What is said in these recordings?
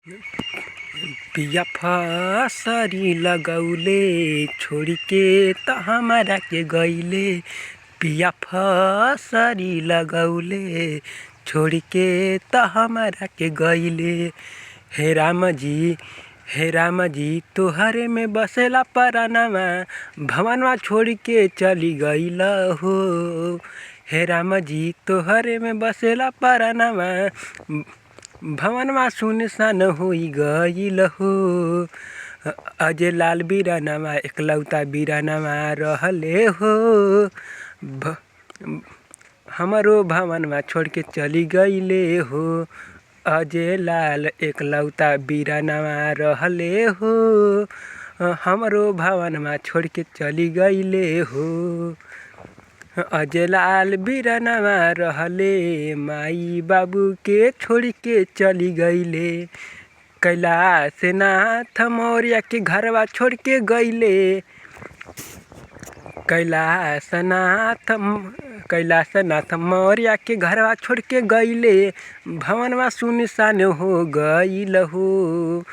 पिया फसरी लगौले छोड़ी के त हमरा के गइले। पिया फसरी लगौले छोड़ी के त हमरा के गइले। हे राम जी तोहरे में बसेला परनवा भवनवा छोड़ के चली गइल हो। हे राम जी तोहरे में बसेला परनवा भवनवा सुनसान होई गइल हो। अजय लाल बीरानवा एकलौता बीरानवा रहले हो। हमरो भवनवा छोड़ के चली गइले हो। अजय लाल एकलौता बीरानवा रहले हो। हमरो भवनवा छोड़ के चली गइले हो। अजय लाल बीरानवा रहले माई बाबू के छोड़ के चली गइले। कैलाशनाथ मौर्य के घरवा छोड़ के गइले। कैलाशनाथ मौर्य के घरवा छोड़ के गइले। भवनवा सुनसान हो गइल हो।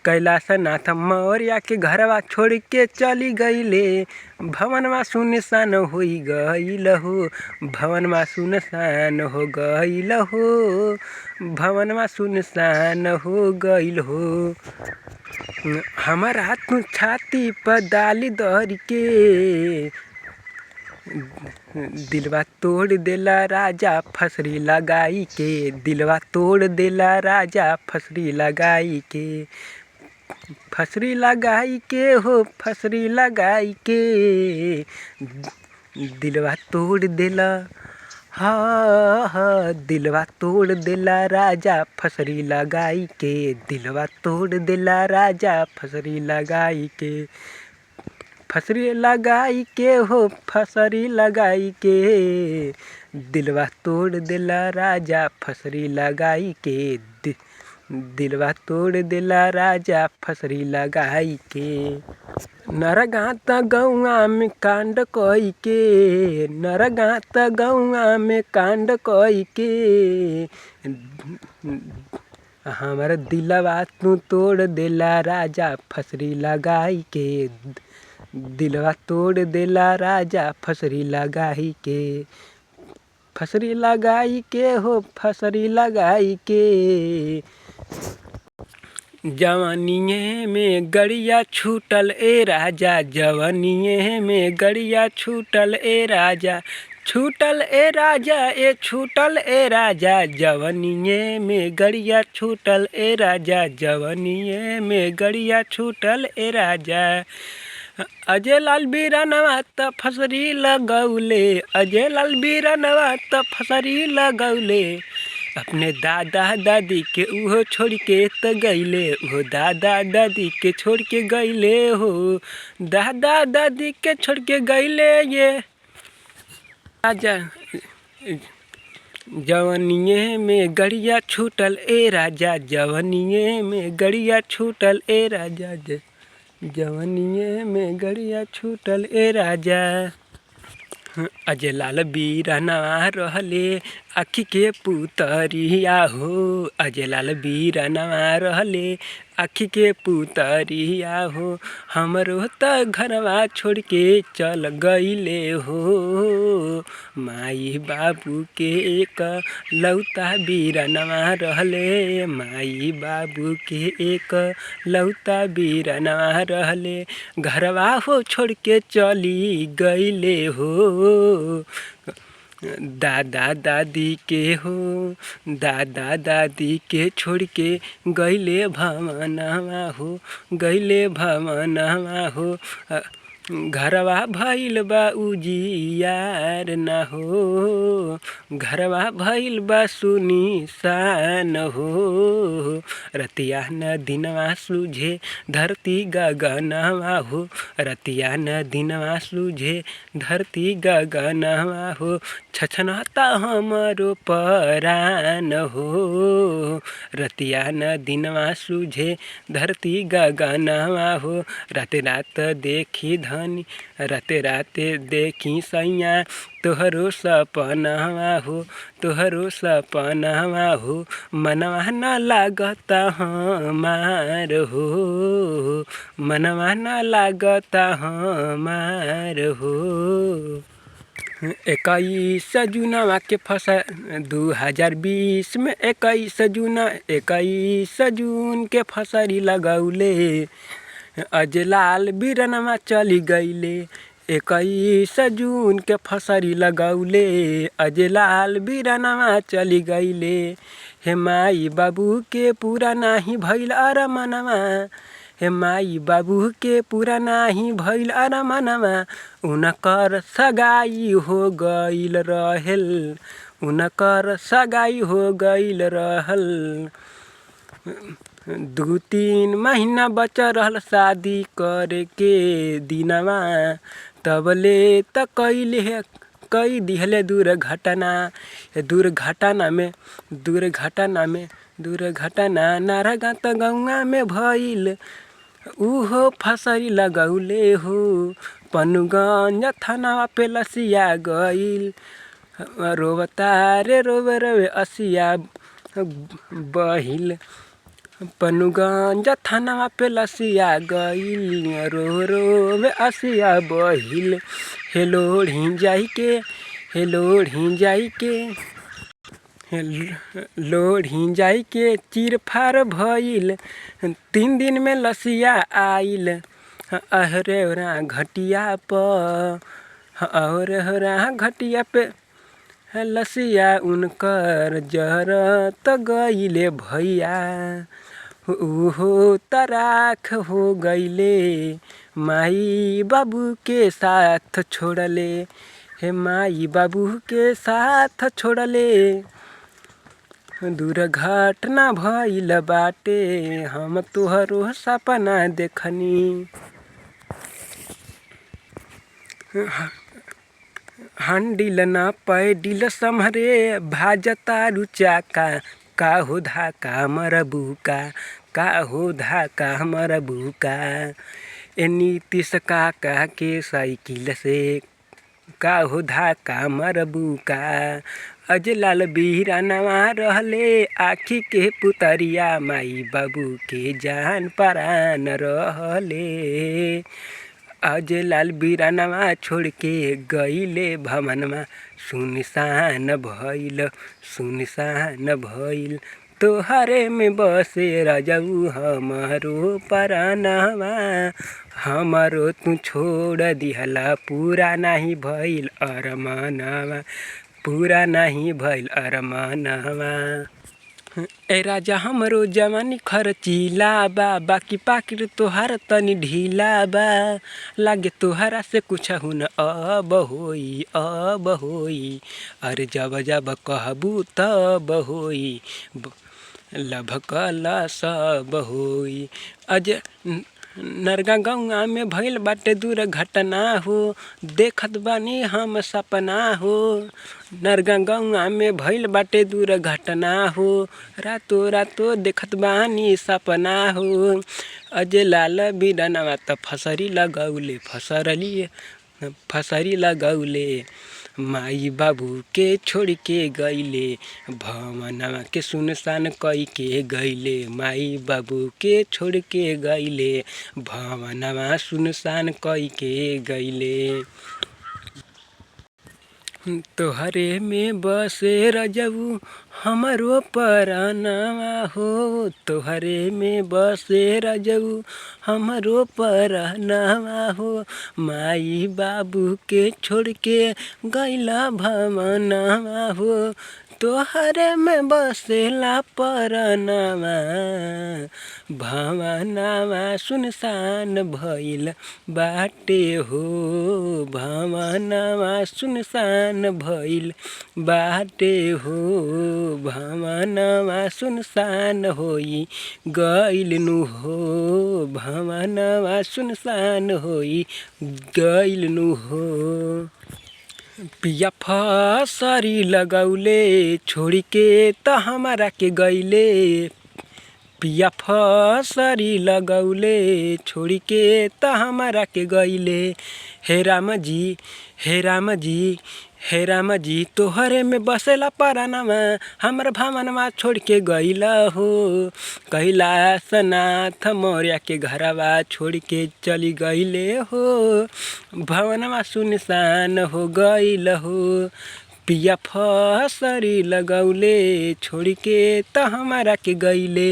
कैलाशनाथ मौर्य के घरवा छोड़ के चली गइले। भवनवा सुनसान होई गइल हो। भवनवा सुनसान हो गइल हो। भवनवा सुनसान हो गइल हो। हमारा तू छाती पर डाली दर के दिलवा तोड़ देला राजा फसरी लगाई के। दिलवा तोड़ देला राजा फसरी लगाई के। फसरी लगाई के हो फसरी लगाई के। दिलवा तोड़ देला दिलवा तोड़ देला राजा फसरी लगाई के। दिलवा तोड़ देला राजा फसरी लगाई के। फसरी लगाई के हो फसरी लगाई के। दिलवा तोड़ देला राजा फसरी लगाई के। दिलवा तोड़ देला राजा फसरी लगाई के। नरगात गौआ में कांड कई के। नरगात गौआ में कांड कई के। हमारा दिलवा तू तोड़ देला राजा फसरी लगाई के। दिलवा तोड़ देला राजा फसरी लगाई के। फसरी लगाई के हो फसरी लगाई के। जवानिए में गड़िया छूटल ए राजा। जवानिए में गड़िया छूटल ए राजा। छूटल ए राजा ए छूटल ए राजा। जवानिए में गड़िया छूटल ए राजा। जवानिए में गड़िया छूटल ए राजा। अजय लाल बीरानवा त फसरी लगौले। अजय लाल बीरानवा त फसरी लगौले। अपने दादा दादी के उहो छोड़ के त गइले। उहो दादा दादी के छोड़ के गइले हो। दादा दादी के छोड़ के गइले ये राजा। जवानिए में गड़िया छूटल ए राजा। जवानिए में गड़िया छूटल ए राजा। जवानिए में गड़िया छूटल ए राजा। अजय लाल बीरानवा रहले आखी के पुतरिया हो। अजय लाल बीरानवा रहले आखी के पुतरिया हो। हमरो त घरवा छोड़ के चल गइले हो। माई बाबू के एक लौता बीरानवा रहले। माई बाबू के एक लौता बीरानवा रहले। घरवा हो छोड़ के चली गइले हो। दादा दादी के हो दादा दादी के छोड़ के गइले भवनवा हो। गइले भवनवा हो। घरवा भइल बा उजियार न हो। घरवा भइल बा सुनसान हो। रतिया न दिनवा सूझे धरती गगनवा हो। रतिया न दिनवा सूझे धरती गगनवा हो। छछनता हमरो परान हो। रतिया न दिनवा सूझे धरती गगनवा हो। रात रात देखी धनी राते राते देखी सैया तोहरो सपनवा हो तोहरो सपनवा हो मनवा न लागता हमार हो मनवा न लागता हमार हो 21 जूनवा के फसल 2020 में 21 जून के फसरी लगौले अजलाल बिरनवा चली गईले 21 जून के फसरी लगौले अजलाल बिरनवा चली गईले हे माई बाबू के पूरा नाही भइल अरमनवा हे माई बाबू के पूरा नाही भइल अरमनवा उनकर सगाई हो गईल रहल उनकर सगाई हो गईल रहल 2-3 महीना बच रहल शादी करे के दिनवा तबले त कई दिहले दुर्घटना नारागात गौवा में भइल उहो फसरी लगौले हो पनुगंज थानावा पे लसिया गईल रोवतारे रोवे असिया बहिल पनुगंज थानावा पे लसिया गईल रोवे असिया बहिल लोढ़ी जाई के चीर फार भइल 3 दिन में लसिया आइल अहरेरा घटिया पे लसिया उनकर जरत गईले भैया उहो तराख हो गईले माई बाबू के साथ छोड़ले हे माई बाबू के साथ छोड़ले दुर्घटना भइल बाटे हम तोहरो सपना देखनी हंडिल न पैडिल सम्हरे भाजता रुचाका का हो धाका मरबुका का हो धाका मरबुका ए नीतीश काका के साइकिल से का हो धाका मरबुका अजलाल बिरनवा रहले आखी के पुतरिया माई बाबू के जान परान रहले अजलाल बिरनवा छोड़ के गईले भवनमा सुनसान भइल तोहरे में बसे रजऊ हमारो परानवा हमारो तू छोड़ दिहला पूरा नहीं भइल अरमानवा ए राजा हमरो जवानी खर्चीला बा बाकी पाकिट तोहार तनी ढीला बा लागे तोहरा से कुछ हुन अब होई अरे जब कहबू तब होई लभकला सब होई अज नरगा गौवा में भइल बाटे दुर्घटना हो देखत बानी हम सपना हो नरगा गौवा में भइल बाटे दुर्घटना हो रातो देखत बानी सपना हो अजलाल बिरनवा त फसरी लगौले माई बाबू के छोड़ के गईले भवनवा के सुनसान कई के गईले माई बाबू के छोड़ के गईले भवनवा सुनसान कई के गईले तोहरे में बसे रजऊ हमरो परानवा हो तोहरे में बसे रजऊ हमरो परानवा हो माई बाबू के छोड़ के गईला भवनवा हो तोहरे में बसेला परनवा भवनवा सुनसान भइल बाटे हो भवनवा सुनसान भइल बाटे हो भवनवा सुनसान होई गइल नु हो भवनवा सुनसान होई गइल नु हो पिया फसरी लगौले छोड़ी के त हमारा के गईले पिया फसरी लगौले छोड़ी के त हमारा के गईले। हे राम जी हे राम जी हे राम जी तोहरे में बसेला परानवा हमर भवनवा छोड़ के गईला हो। कैलाशनाथ मौर्य के घरवा छोड़ के चली गईले हो। भवनवा सुनसान हो गईल हो। पिया फसरी लगौले छोड़ के त हमारा के गईले।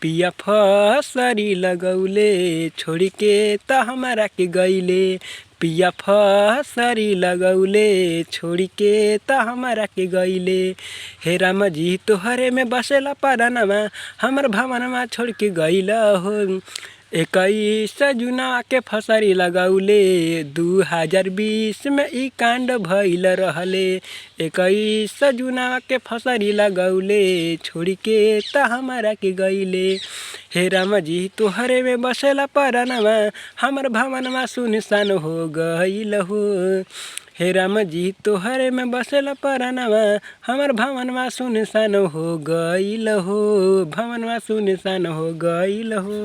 पिया फसरी लगौले छोड़ के त हमारा के गईले। पिया फसरी लगौले छोड़ के त हमारा के गईले। हे राम जी तोहरे में बसेला परानवा हमर भवनवा छोड़ के गईला हो। 21 जूनवा के फसरी लगौले 2020 में ई कांड भइल रहले। 21 जूनवा के फसरी लगौले छोड़ के त हमारा के गईले। हे राम जी तोहरे में बसेला परानवा हमर भवनवा सुनसान हो गईल हो। हे राम जी तोहरे में बसेला परानवा हमर भवनवा सुनसान हो गईल हो। भवनवा सुनसान हो गईल हो।